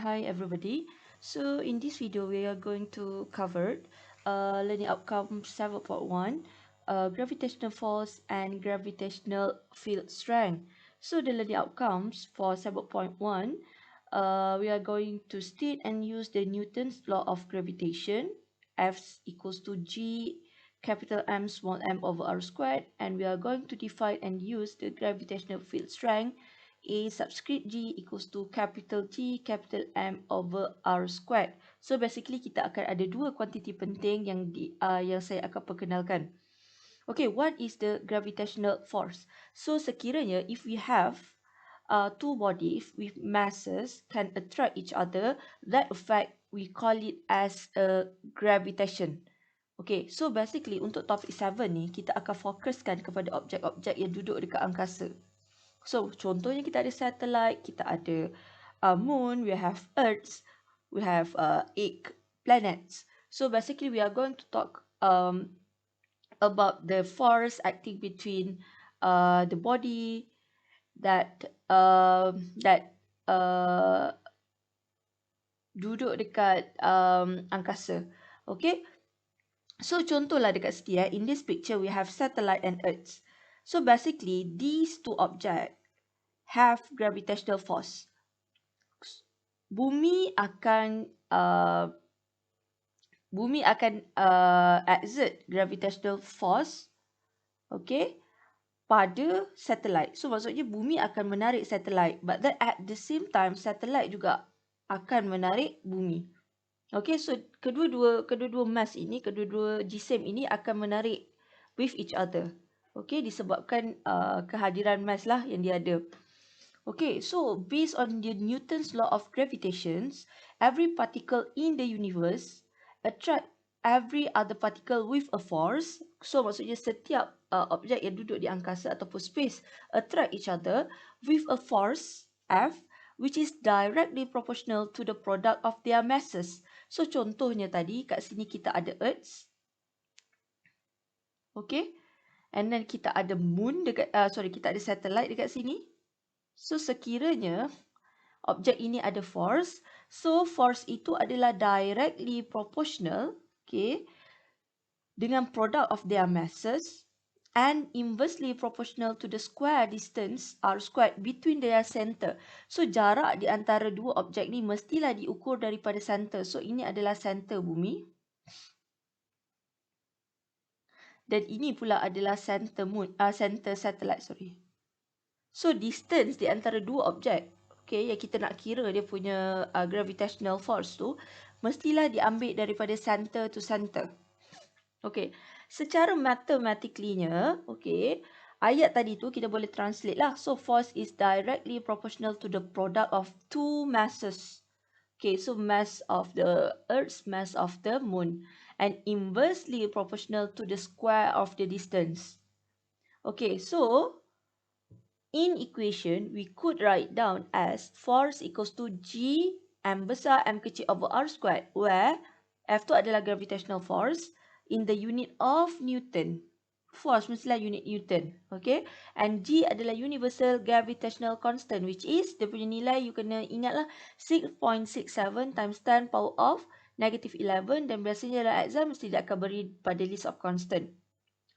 hi everybody. So in this video we are going to cover learning outcome 7.1, gravitational force and gravitational field strength. So the learning outcomes for 7.1, we are going to state and use the Newton's law of gravitation. F equals to G capital M small m over r squared, and we are going to define and use the gravitational field strength A subscript G equals to capital G capital M over R squared. So basically kita akan ada dua kuantiti penting yang saya akan perkenalkan. Okay, what is the gravitational force? So sekiranya if we have two bodies with masses can attract each other, that effect we call it as a gravitation. Okay, so basically untuk topik 7 ni kita akan fokuskan kepada objek-objek yang duduk dekat angkasa. So, contohnya kita ada satellite, kita ada moon, we have earths, we have 8 planets. So, basically we are going to talk about the force acting between the body that duduk dekat angkasa. Okay? So, contohlah dekat sini in this picture we have satellite and earths. So basically, these two objects have gravitational force. Bumi akan exert gravitational force, okay, pada satellite. So maksudnya bumi akan menarik satellite, but that at the same time satellite juga akan menarik bumi. Okay, so kedua-dua mass ini, kedua-dua jisim ini akan menarik with each other. Okay, disebabkan kehadiran mass lah yang dia ada. Okay, so based on the Newton's law of gravitation, every particle in the universe attract every other particle with a force. So maksudnya setiap objek yang duduk di angkasa ataupun space attract each other with a force F, which is directly proportional to the product of their masses. So contohnya tadi kat sini kita ada Earth. Okay. And then kita ada moon dekat kita ada satellite dekat sini. So sekiranya objek ini ada force, so force itu adalah directly proportional, okay, dengan product of their masses and inversely proportional to the square distance r squared between their center. So jarak di antara dua objek ni mestilah diukur daripada center. So ini adalah center bumi. Dan ini pula adalah center satellite, sorry. So distance di antara dua objek, okay, yang kita nak kira dia punya gravitational force tu, mestilah diambil daripada center to center. Okay, secara mathematically-nya, okay, ayat tadi tu kita boleh translate lah. So force is directly proportional to the product of two masses. Okay, so mass of the Earth, mass of the Moon, and inversely proportional to the square of the distance. Okay, so in equation, we could write down as force equals to G M besar M kecil over R squared, where F tu adalah gravitational force in the unit of Newton. Force mestilah unit Newton, okay? And G adalah universal gravitational constant, which is, dia punya nilai, you kena ingatlah, 6.67 times 10 power of negative 11, dan biasanya dalam exam mesti dia akan beri pada list of constant.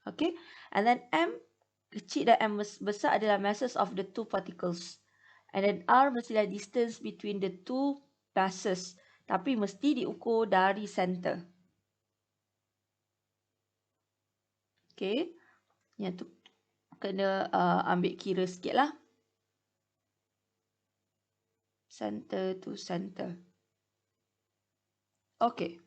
Okay? And then M kecil dan M besar adalah masses of the two particles. And then R mestilah distance between the two masses. Tapi mesti diukur dari center. Okay. Yang tu kena ambil kira sikit lah. Center to center. Okay.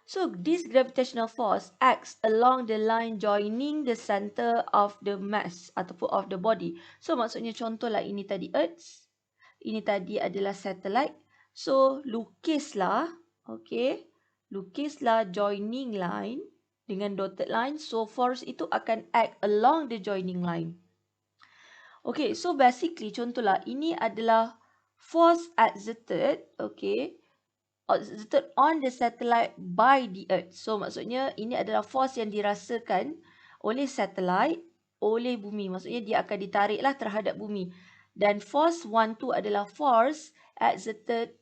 So this gravitational force acts along the line joining the center of the mass ataupun of the body. So maksudnya contohlah ini tadi Earth, ini tadi adalah satellite. So lukislah, okay, lukislah joining line dengan dotted line. So force itu akan act along the joining line. Okay, so basically contohlah ini adalah force exerted, okay, exerted on the satellite by the Earth. So maksudnya ini adalah force yang dirasakan oleh satellite, oleh bumi. Maksudnya dia akan ditariklah terhadap bumi. Dan force 1, 2 adalah force exerted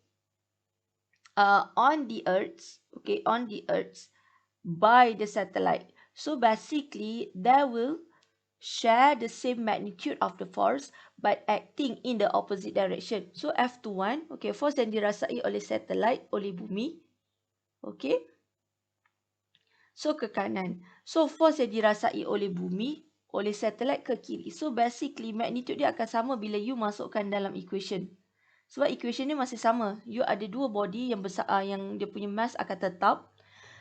on the earth, okay, on the earth by the satellite. So basically, they will share the same magnitude of the force but acting in the opposite direction. So F21, okay, force yang dirasai oleh satellite, oleh bumi, okay. So ke kanan. So force yang dirasai oleh bumi, oleh satellite ke kiri. So basically magnitude dia akan sama bila you masukkan dalam equation. Sebab equation ni masih sama. You ada dua body yang besar, yang dia punya mass akan tetap.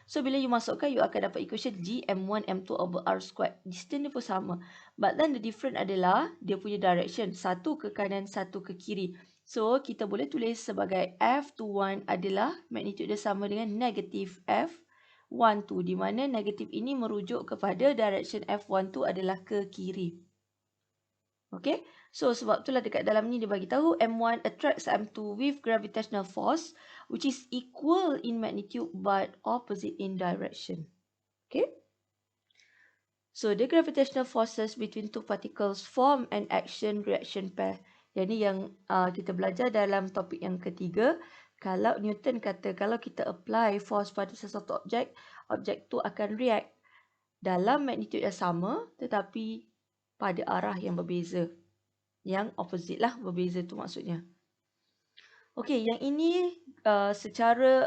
So bila you masukkan, you akan dapat equation G M1 M2 over R squared. Distance dia pun sama. But then the difference adalah dia punya direction. Satu ke kanan, satu ke kiri. So kita boleh tulis sebagai F21 adalah magnitude dia sama dengan negative F12. Di mana negative ini merujuk kepada direction F12 adalah ke kiri. Okay, so sebab itulah dekat dalam ni dia bagi tahu M1 attracts M2 with gravitational force which is equal in magnitude but opposite in direction. Okay, so the gravitational forces between two particles form an action-reaction pair. Yang ni yang kita belajar dalam topik yang ketiga. Kalau Newton kata kalau kita apply force pada sesuatu objek, objek tu akan react dalam magnitude yang sama tetapi pada arah yang berbeza. Yang opposite lah, berbeza tu maksudnya. Okey, yang ini secara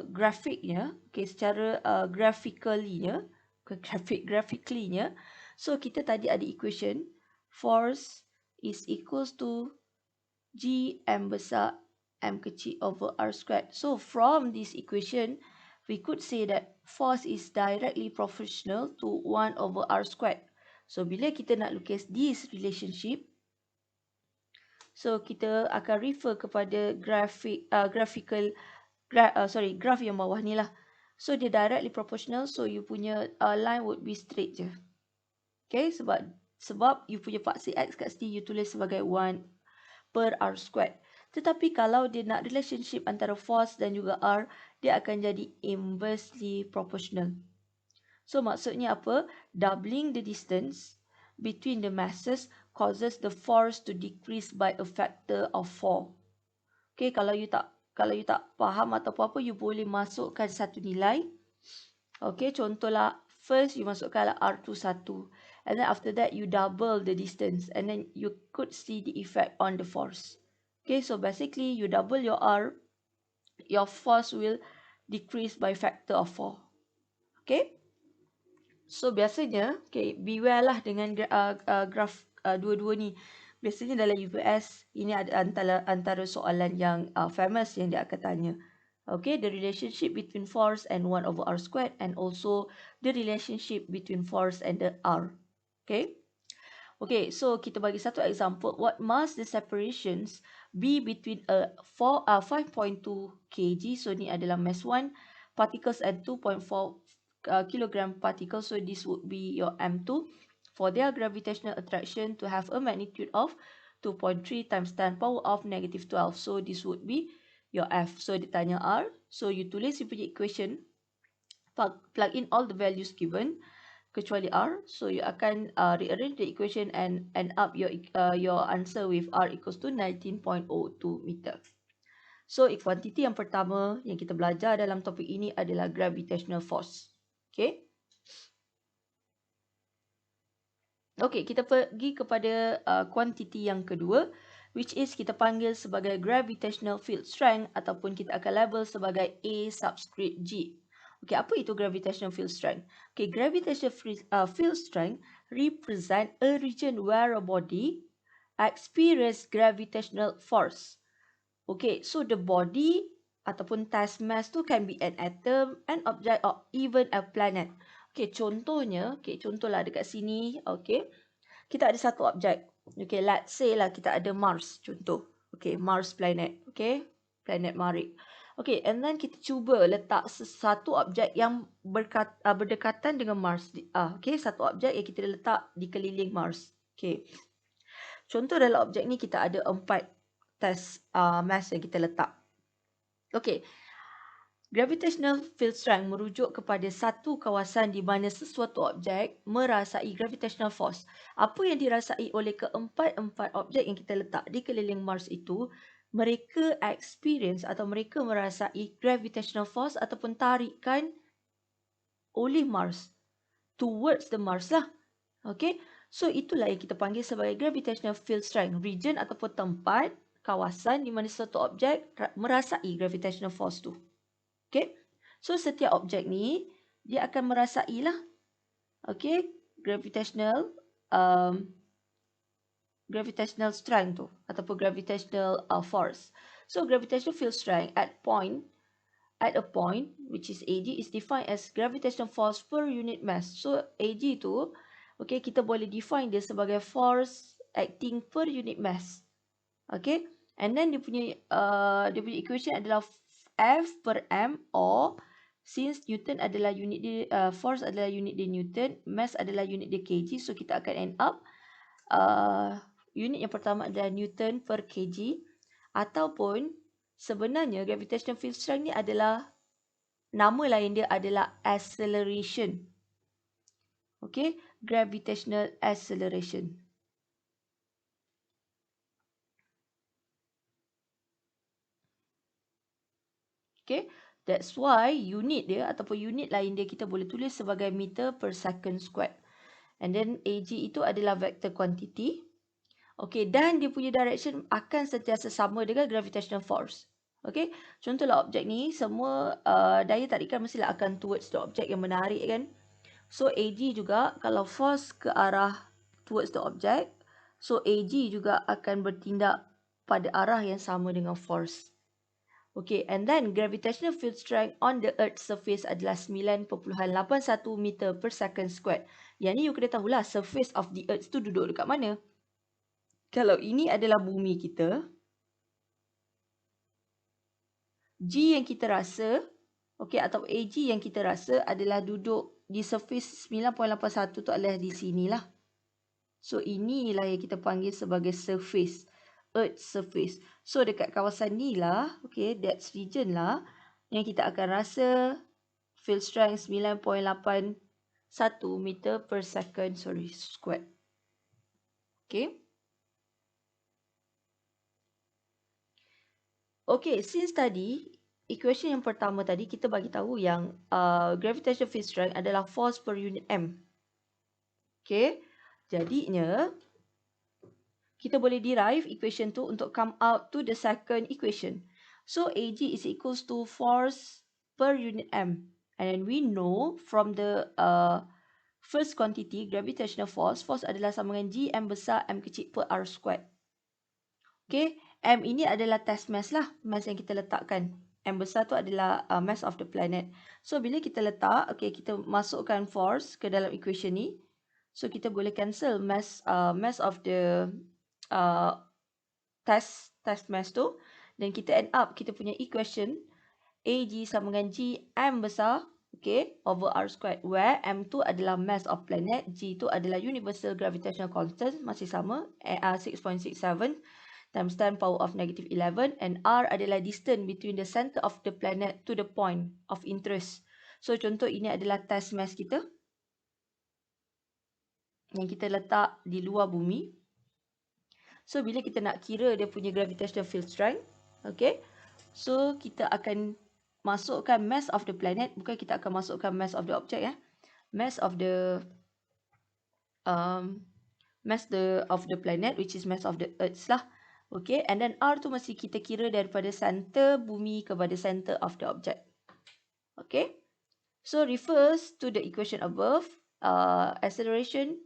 grafiknya, okey, secara graphically-nya. So kita tadi ada equation force is equals to G M besar M kecil over R squared. So from this equation, we could say that force is directly proportional to 1 over R squared. So bila kita nak lukis this relationship, so kita akan refer kepada graph yang bawah ni lah. So dia directly proportional, so you punya line would be straight je. Okay, sebab you punya paksi X kat sini you tulis sebagai 1 per R squared. Tetapi kalau dia nak relationship antara force dan juga R, dia akan jadi inversely proportional. So maksudnya apa? Doubling the distance between the masses causes the force to decrease by a factor of 4. Okay, kalau you tak faham atau apa-apa, you boleh masukkan satu nilai. Okay, contohlah first you masukkan R21 and then after that you double the distance and then you could see the effect on the force. Okay, so basically you double your R, your force will decrease by factor of 4. Okay. So biasanya, okay, beware lah dengan graf dua-dua ni. Biasanya dalam UPS, ini ada antara soalan yang famous yang dia akan tanya. Okay, the relationship between force and 1 over R squared and also the relationship between force and the R. Okay. Okay, so kita bagi satu example. What must the separations be between a 5.2 kg, so ni adalah mass 1, particles and 2.4 kilogram particles, so this would be your M2, for their gravitational attraction to have a magnitude of 2.3 times 10 power of negative 12. So this would be your F. So ditanya R, so you tulis you punya equation, plug in all the values given, kecuali R. So you akan rearrange the equation and end up your answer with R equals to 19.02 meter. So kuantiti yang pertama yang kita belajar dalam topik ini adalah gravitational force. Okay. Okay, kita pergi kepada kuantiti yang kedua, which is kita panggil sebagai gravitational field strength ataupun kita akan label sebagai A subscript G. Okay, apa itu gravitational field strength? Okay, gravitational field strength represent a region where a body experience gravitational force. Okay, so the body ataupun test mass tu can be an atom, an object or even a planet. Okay, contohnya, contohlah dekat sini, okay, kita ada satu objek. Okay, let's say lah kita ada Mars, contoh. Okay, Mars planet, okay, planet Marikh. Okay, and then kita cuba letak satu objek yang berdekatan dengan Mars. Okay, satu objek yang kita letak di keliling Mars. Okay, contoh dalam objek ni kita ada 4 test mass yang kita letak. Okay, Gravitational field strength merujuk kepada satu kawasan di mana sesuatu objek merasai gravitational force. Apa yang dirasai oleh keempat-empat objek yang kita letak di keliling Mars itu, mereka experience atau mereka merasai gravitational force ataupun tarikan oleh Mars towards the Mars lah. Okay, so itulah yang kita panggil sebagai gravitational field strength, region ataupun tempat, kawasan di mana suatu objek merasai gravitational force tu. Okay, so setiap objek ni dia akan merasai lah. Okay, gravitational strength tu ataupun gravitational force. So gravitational field strength at a point which is AG is defined as gravitational force per unit mass. So AG tu, okay, kita boleh define dia sebagai force acting per unit mass. Okay, and then dia punya equation adalah F per M, or since Newton adalah unit dia, force adalah unit dia Newton, mass adalah unit dia kg, so kita akan end up unit yang pertama adalah Newton per kg, ataupun sebenarnya gravitational field strength ni adalah nama lain dia adalah acceleration. Okay, gravitational acceleration. Okay, that's why unit dia ataupun unit lain dia kita boleh tulis sebagai meter per second squared. And then AG itu adalah vector quantity. Okay, dan dia punya direction akan sentiasa sama dengan gravitational force. Okay, contohlah objek ni semua daya tarikan mestilah akan towards the object yang menarik kan. So AG juga kalau force ke arah towards the object, so AG juga akan bertindak pada arah yang sama dengan force. Okay, and then gravitational field strength on the Earth's surface adalah 9.81 meter per second squared. Yang ni you kena tahulah surface of the Earth tu duduk dekat mana. Kalau ini adalah bumi kita, G yang kita rasa, okay, atau AG yang kita rasa adalah duduk di surface 9.81 tu adalah di sinilah. So inilah yang kita panggil sebagai surface, Earth surface. So dekat kawasan ni lah, okay, that's region lah, yang kita akan rasa field strength 9.81 meter per second, squared. Okay. Okay, since tadi, equation yang pertama tadi kita bagi tahu yang gravitational field strength adalah force per unit M. Okay, jadinya kita boleh derive equation tu untuk come out to the second equation. So AG is equals to force per unit M. And then we know from the first quantity, gravitational force, force adalah sama dengan G M besar M kecil per R squared. Okay, M ini adalah test mass lah, mass yang kita letakkan. M besar tu adalah mass of the planet. So bila kita letak, okay, kita masukkan force ke dalam equation ni. So kita boleh cancel mass of the test mass tu, dan kita end up kita punya equation AG sama dengan G M besar, okay, over R squared, where M tu adalah mass of planet, G tu adalah universal gravitational constant, masih sama, 6.67 times 10 power of negative 11, and R adalah distance between the center of the planet to the point of interest. So contoh ini adalah test mass kita yang kita letak di luar bumi. So bila kita nak kira dia punya gravitational field strength, okay, so kita akan masukkan mass of the planet, bukan kita akan masukkan mass of the object ya. Mass of the planet, which is mass of the earth lah. Okay, and then R tu mesti kita kira daripada center bumi kepada center of the object. Okay, so refers to the equation above, acceleration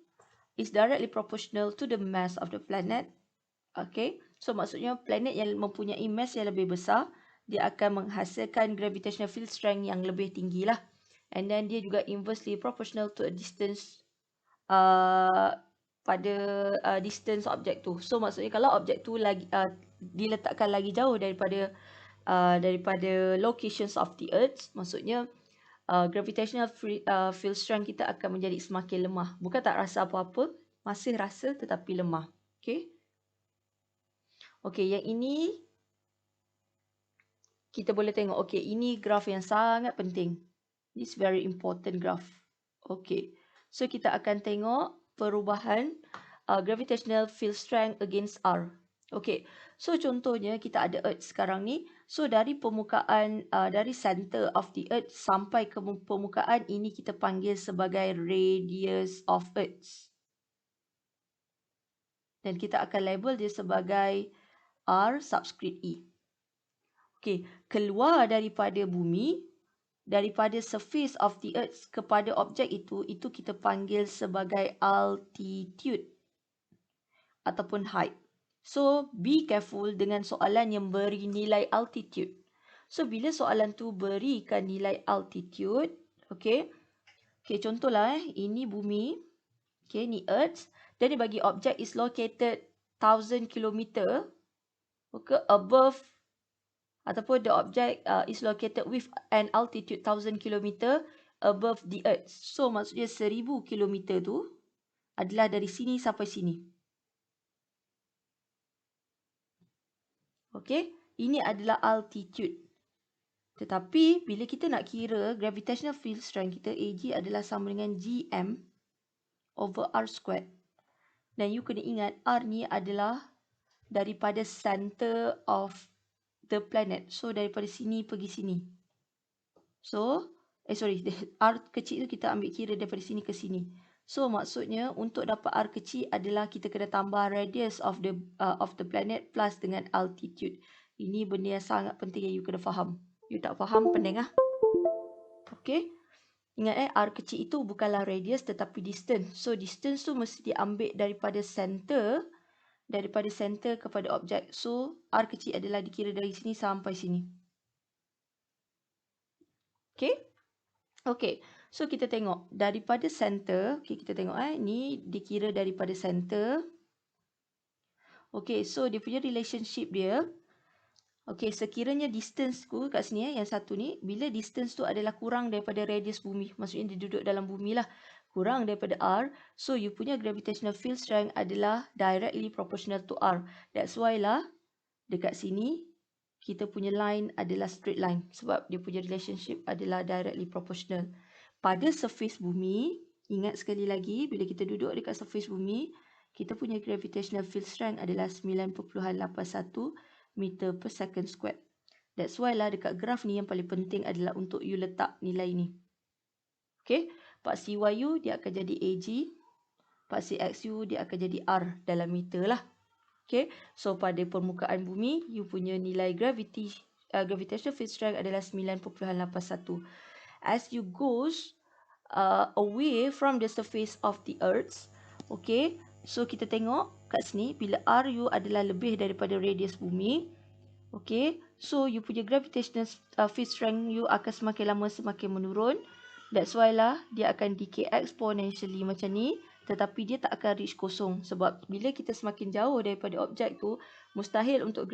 is directly proportional to the mass of the planet. Okay, so maksudnya planet yang mempunyai mass yang lebih besar, dia akan menghasilkan gravitational field strength yang lebih tinggi lah. And then dia juga inversely proportional to a distance pada distance objek tu. So maksudnya kalau objek tu lagi diletakkan lagi jauh daripada locations of the earth, maksudnya gravitational field strength kita akan menjadi semakin lemah. Bukan tak rasa apa-apa, masih rasa tetapi lemah. Okay. Okay, yang ini kita boleh tengok, okay, ini graf yang sangat penting. This very important graph. Okay, so kita akan tengok perubahan gravitational field strength against R. Okay, so contohnya kita ada Earth sekarang ni. So dari permukaan, dari center of the Earth sampai ke permukaan, ini kita panggil sebagai radius of Earth. Dan kita akan label dia sebagai R subscript E. Okay, keluar daripada bumi, daripada surface of the earth kepada objek itu kita panggil sebagai altitude ataupun height. So, be careful dengan soalan yang beri nilai altitude. So, bila soalan tu berikan nilai altitude, okay, contohlah ini bumi, okay, ni earth, dan dia bagi objek is located 1000 km okay, above, ataupun the object is located with an altitude 1000 km above the earth. So maksudnya 1000 km tu adalah dari sini sampai sini. Okey, ini adalah altitude. Tetapi bila kita nak kira gravitational field strength kita, Ag adalah sama dengan gm over r squared. Dan you kena ingat r ni adalah daripada center of the planet. So daripada sini pergi sini. So, R kecil tu kita ambil kira daripada sini ke sini. So, maksudnya untuk dapat R kecil adalah kita kena tambah radius of the planet plus dengan altitude. Ini benda yang sangat penting yang you kena faham. You tak faham, pening lah. Okay. Ingat R kecil itu bukanlah radius tetapi distance. So, distance tu mesti diambil daripada center kepada objek. So, R kecil adalah dikira dari sini sampai sini. Okay. Okay, so kita tengok daripada center, okay, kita tengok ni dikira daripada center. Okay, so dia punya relationship dia, okay, sekiranya distance ku kat sini yang satu ni, bila distance tu adalah kurang daripada radius bumi, maksudnya dia duduk dalam bumi lah, kurang daripada R, so you punya gravitational field strength adalah directly proportional to R. That's why lah, dekat sini, kita punya line adalah straight line, sebab dia punya relationship adalah directly proportional. Pada surface bumi, ingat sekali lagi, bila kita duduk dekat surface bumi, kita punya gravitational field strength adalah 9.81 meter per second squared. That's why lah dekat graf ni yang paling penting adalah untuk you letak nilai ni. Okay, Pak CYU dia akan jadi AG, Pak CXU dia akan jadi R dalam meter lah. Okay, so pada permukaan bumi, you punya nilai gravitational field strength adalah 9.81. As you goes away from the surface of the earth, okay, so kita tengok kat sini bila RU adalah lebih daripada radius bumi, okay, so you punya gravitational field strength you akan semakin lama semakin menurun. That's why lah dia akan decay exponentially macam ni, tetapi dia tak akan reach kosong sebab bila kita semakin jauh daripada objek tu, mustahil untuk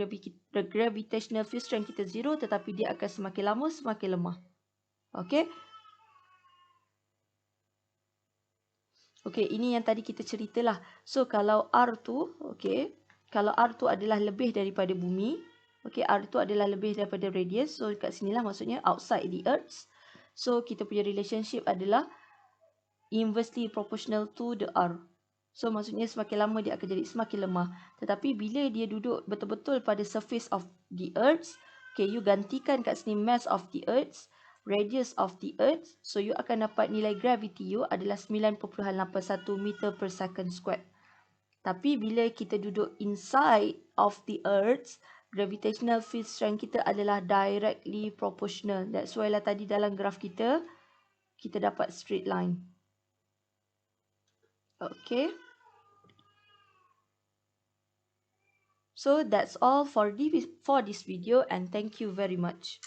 gravitational field strength kita zero, tetapi dia akan semakin lama semakin lemah. Okay. Okay, ini yang tadi kita ceritalah. So, kalau R tu, okay, kalau R tu adalah lebih daripada bumi, okay, R tu adalah lebih daripada radius. So, kat sinilah maksudnya outside the earth. So, kita punya relationship adalah inversely proportional to the R. So, maksudnya semakin lama dia akan jadi semakin lemah. Tetapi, bila dia duduk betul-betul pada surface of the earth, okay, you gantikan kat sini mass of the earth, radius of the earth, so you akan dapat nilai gravity you adalah 9.81 meter per second squared. Tapi bila kita duduk inside of the earth, gravitational field strength kita adalah directly proportional. That's why lah tadi dalam graf kita dapat straight line. Okay. So that's all for this video, and thank you very much.